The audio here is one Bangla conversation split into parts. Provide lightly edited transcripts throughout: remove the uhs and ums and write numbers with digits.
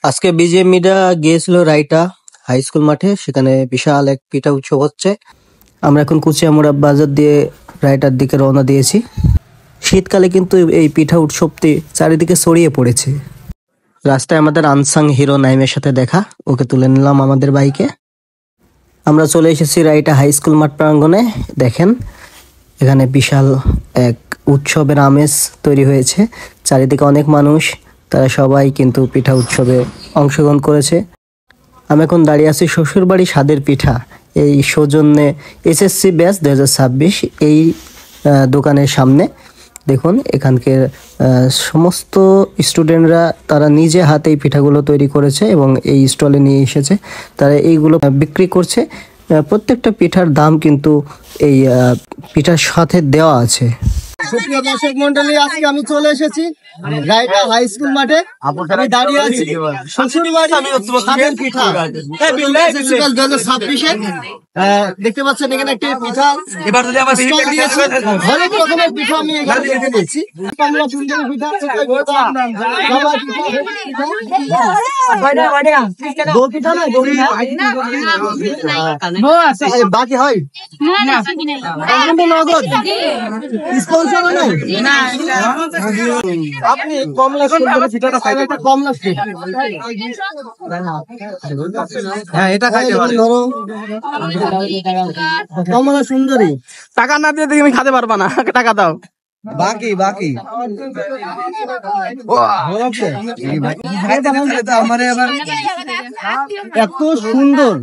আজকে বিজেএমইরা গিয়েছিল রাইটা হাই স্কুল মাঠে। সেখানে বিশাল এক পিঠা উৎসব হচ্ছে। আমরা এখন কুচিয়ামুড়া বাজার দিয়ে রাইটার দিকে রওনা দিয়েছি। শীতকালে কিন্তু এই পিঠা উৎসবটি চারিদিকে ছড়িয়ে পড়েছে। রাস্তায় আমাদের আনসাং হিরো নাইমের সাথে দেখা, ওকে তুলে নিলাম আমাদের বাইকে। আমরা চলে এসেছি রাইটা হাই স্কুল মাঠ প্রাঙ্গণে। দেখেন এখানে বিশাল এক উৎসবের আমেজ তৈরি হয়েছে। চারিদিকে অনেক মানুষ, তারা সবাই কিন্তু পিঠা উৎসবে অংশগ্রহণ করেছে। আমি এখন দাঁড়িয়ে আছি শ্বশুরবাড়ি স্বাদের পিঠা এই সৌজন্যে এসএসসি ব্যাচ 2026 এই দোকানের সামনে। দেখুন এখানকার সমস্ত স্টুডেন্টরা তারা নিজে হাতে এই পিঠাগুলো তৈরি করেছে এবং এই স্টলে নিয়ে এসেছে। তারা এইগুলো বিক্রি করছে। প্রত্যেকটা পিঠার দাম কিন্তু এই পিঠার সাথে দেওয়া আছে। সুপ্রিয় দর্শক মন্ডলী, আজকে আমি চলে এসেছি রাইটা হাই স্কুল মাঠে। আমি দাঁড়িয়ে আছি শ্বশুরবাড়ি স্বাদের পিঠা 2026। দেখতে পাচ্ছেন এখানে একটি পিঠা অনেক রকমের পিঠা আমি এখানে দেখতে পেয়েছি। বাকি হয় নগদ আপনি কমলা পিঠাটা খাইতে কমলা হ্যাঁ এটা খাইতে পারেন। ধরো কমলা সুন্দরী, টাকা না দিয়ে তুমি খেতে পারবা না, টাকা দাও। বাকি এত সুন্দর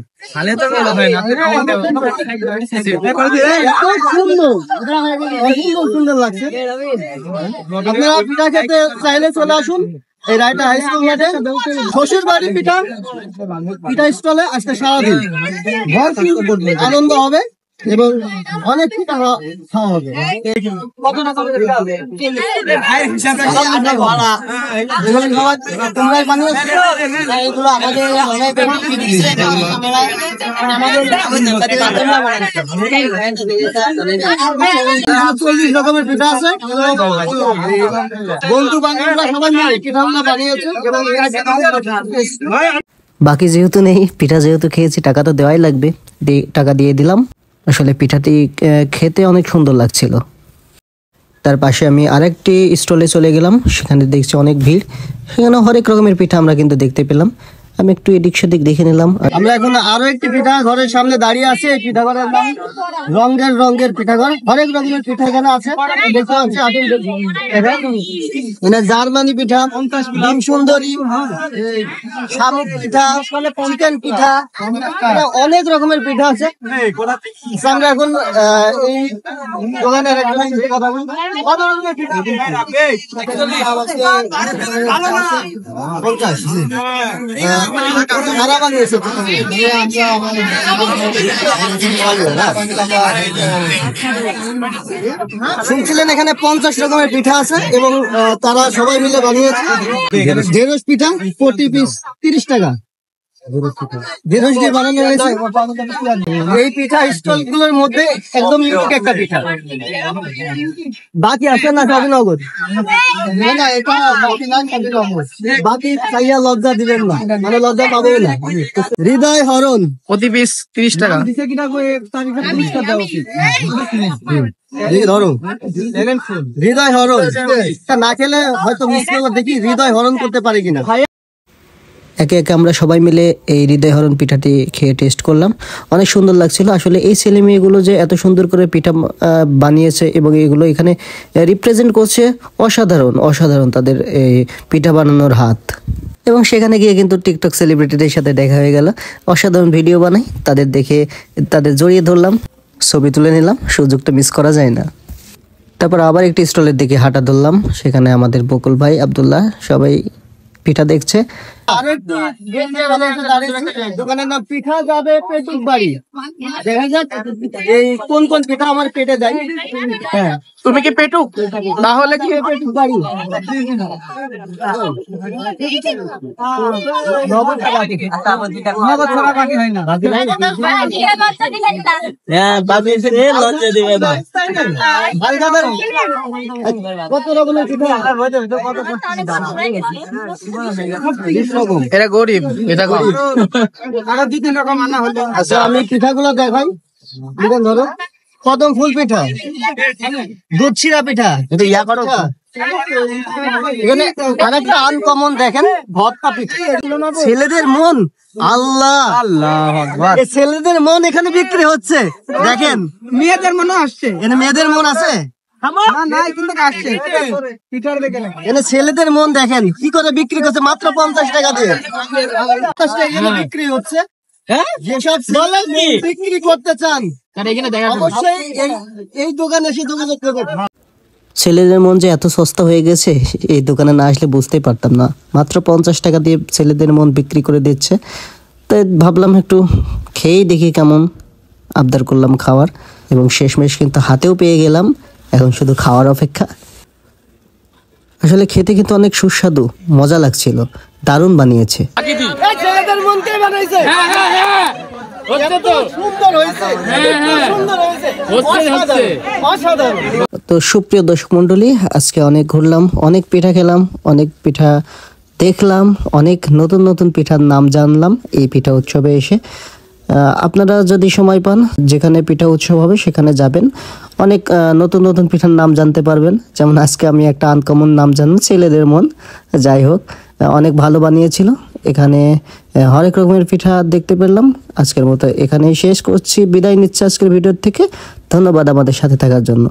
সুন্দর লাগছে। আপনারা পিঠা খেতে চাইলে চলে আসুন এই রাইটা হাই স্কুল মাঠে। শ্বশুর বাড়ি পিঠা স্টলে আজকে সারাদিন আনন্দ হবে এবং অনেক পিঠা খাওয়া হবে। চল্লিশ রকমের পিঠা আছে। বন্ধু বান্ধবরা সবাই মিলে পিঠাগুলো বানিয়েছে। বাকি যেহেতু নেই, পিঠা যেহেতু খেয়েছি টাকা তো দেওয়াই লাগবে, টাকা দিয়ে দিলাম। আসলে পিঠাটি খেতে অনেক সুন্দর লাগছিল। তার পাশে আমি আরেকটি স্টলে চলে গেলাম। সেখানে দেখছি অনেক ভিড়, সেখানে হরেক রকমের পিঠা আমরা কিন্তু দেখতে পেলাম। আমি একটু এদিক সেদিক দেখে নিলাম। আমরা এখন আরো একটি পিঠা ঘরের সামনে দাঁড়িয়ে আছি। এই পিঠা ঘরের নাম রঙের পিঠা ঘর। হরেক রকমের পিঠা এখানে আছে। দেখতে পাচ্ছি জার্মানি পিঠা, ডিম সুন্দরী, শামুক পিঠা, চিকেন পিঠা, অনেক রকমের পিঠা আছে। আমরা এখন এই দোকানের কথা বলি। শুনছিলেন এখানে 50 রকমের পিঠা আছে এবং তারা সবাই মিলে বানিয়েছে। ঢেঁড়স পিঠা প্রতি পিস 30 টাকা। ঢেঁড়স দিয়ে বানানো হয়েছে। এই পিঠা স্টল গুলোর মধ্যে একদম ইউনিক একটা পিঠা। বাকি আছে না সবই নগদ? না এটা বাকি চাইয়া লজ্জা দিবেন না, মানে লজ্জা পাবে না। হৃদয় হরণ প্রতি পিস 30 টাকা। হৃদয় হরণ না খেলে হয়তো মিস করে দেখি হৃদয় হরণ করতে পারে কিনা। একে একে আমরা সবাই মিলে এই হৃদয় হরণ পিঠাটি খেয়ে টেস্ট করলাম। অনেক সুন্দর লাগছিল। আসলে এই ছেলে মেয়েগুলো যে এত সুন্দর করে পিঠা বানিয়েছে এবং এগুলো এখানে রিপ্রেজেন্ট করছে অসাধারণ তাদের এই পিঠা বানানোর হাত। এবং সেখানে গিয়ে কিন্তু টিকটক সেলিব্রিটিদের সাথে দেখা হয়ে গেল। অসাধারণ ভিডিও বানাই, তাদের দেখে তাদের জড়িয়ে ধরলাম, ছবি তুলে নিলাম। সুযোগটা মিস করা যায় না। তারপর আবার একটি স্টলের দিকে হাঁটা ধরলাম। সেখানে আমাদের বকুল ভাই, আব্দুল্লাহ সবাই পিঠা দেখছে। দোকানের নাম পিঠা যাবে পেটুক বাড়ি। দেখা যাক এই কোন পিঠা আমার পেটে যায়। হ্যাঁ তুমি কি পেটুক? তাহলে কি পেটুক বাড়ি। কত রকমের পিঠা রকম? এটা গরিব, এটা গরিব। আচ্ছা আমি পিঠাগুলো দেখাই। দেখেন ধরো, কদম ফুল পিঠা, দুধ শিরা পিঠা, এটা ইয়া করো। এখানে আরেকটা আনকমন দেখেন, ভর্তা পিঠা। ছেলেদের মন, আল্লাহ আল্লাহু আকবার। এই ছেলেদের মন এখানে বিক্রি হচ্ছে। দেখেন মেয়েদের মনে আসছে এখানে মেয়েদের মন আছে, না নাই কিন্তু আসছে পিঠার দেখে না এখানে ছেলেদের মন দেখেন কি করে বিক্রি করছে, মাত্র 50 টাকা দিয়ে 50 টাকা এখানে বিক্রি হচ্ছে। যেসব ছেলে বিক্রি করতে চান এখানে দেখা অবশ্যই এই দোকানে এসে যোগাযোগ করবেন। ছেলেদের মন যে এত সস্তা হয়ে গেছে এই দোকানে না আসলে বুঝতেই পারতাম না। মাত্র 50 টাকা দিয়ে ছেলেদের মন বিক্রি করে দিচ্ছে। তাই ভাবলাম একটু খেয়েই দেখি কেমন, আবদার করলাম খাওয়ার এবং শেষমেশ কিন্তু হাতেও পেয়ে গেলাম। এখন শুধু খাওয়ার অপেক্ষা। আসলে খেতে কিন্তু অনেক সুস্বাদু, মজা লাগছিল, দারুণ বানিয়েছে। ছেলেদের মন কে বানাইছে? সুন্দর হয়েছে, সুন্দর হয়েছে, অসাধারণ। তো সুপ্রিয় দর্শক মণ্ডলী, আজকে অনেক ঘুরলাম, অনেক পিঠা খেলাম, অনেক পিঠা দেখলাম, অনেক নতুন নতুন পিঠার নাম জানলাম এই পিঠা উৎসবে এসে। আপনারা যদি সময় পান, যেখানে পিঠা উৎসব হবে সেখানে যাবেন, অনেক নতুন নতুন পিঠার নাম জানতে পারবেন। যেমন আজকে আমি একটা আনকমন নাম জানলাম, ছেলেদের মন। যাই হোক, অনেক ভালো বানিয়েছিল। এখানে হরেক রকমের পিঠা দেখতে পেলাম। আজকের মতো এখানেই শেষ করছি, বিদায় নিচ্ছি আজকের ভিডিওর থেকে। ধন্যবাদ আমাদের সাথে থাকার জন্য।